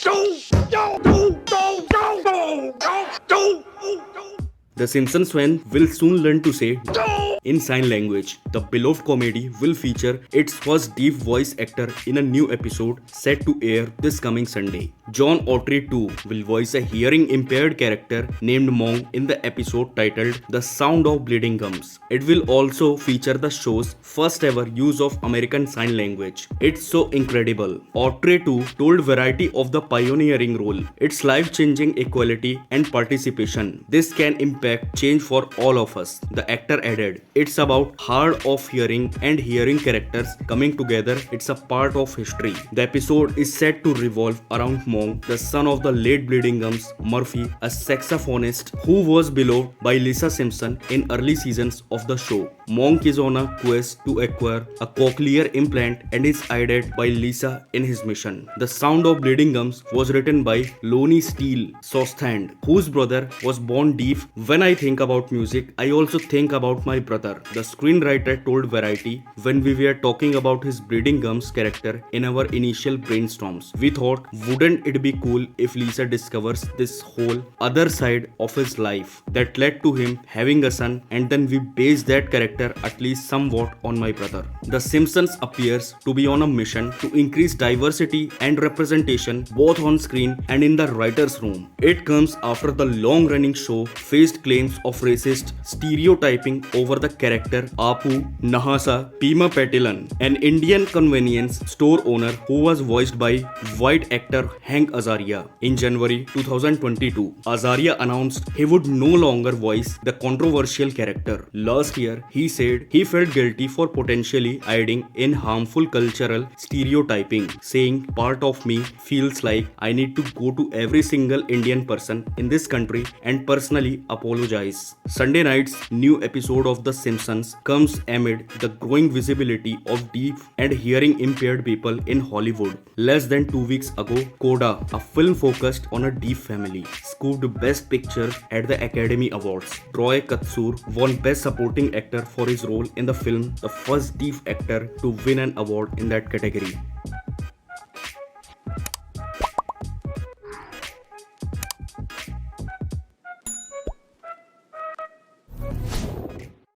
The Simpsons fan will soon learn to say in sign language. The beloved comedy will feature its first deaf voice actor in a new episode set to air this coming Sunday. John Autry too will voice a hearing impaired character named Mong in the episode titled The Sound of Bleeding Gums. It will also feature the show's first ever use of American Sign Language. It's so incredible. Autry too told Variety of the pioneering role. It's life-changing equality and participation. This can impact change for all of us, the actor added. It's about hard of hearing and hearing characters coming together. It's a part of history. The episode is set to revolve around Mong, the son of the late Bleeding Gums Murphy, a saxophonist who was beloved by Lisa Simpson in early seasons of the show. Monk is on a quest to acquire a cochlear implant and is aided by Lisa in his mission. The Sound of Bleeding Gums was written by Lonnie Steele Sosthand, whose brother was born deaf. When I think about music, I also think about my brother. The screenwriter told Variety when we were talking about his Bleeding Gums character in our initial brainstorms. We thought, wouldn't it be cool if Lisa discovers this whole other side of his life that led to him having a son, and then we base that character at least somewhat on my brother. The Simpsons appears to be on a mission to increase diversity and representation both on screen and in the writer's room. It comes after the long-running show faced claims of racist stereotyping over the character Apu Nahasa Pima Patilan, an Indian convenience store owner who was voiced by white actor Hank Azaria. In January 2022, Azaria announced he would no longer voice the controversial character. Last year, he said he felt guilty for potentially aiding in harmful cultural stereotyping, saying, "Part of me feels like I need to go to every single Indian person in this country and personally apologize." Sunday night's new episode of The Simpsons comes amid the growing visibility of deaf and hearing impaired people in Hollywood. Less than 2 weeks ago, Coda, a film focused on a deaf family, scooped Best Picture at the Academy Awards. Troy Kotsur won Best Supporting Actor for his role in the film, the first deaf actor to win an award in that category.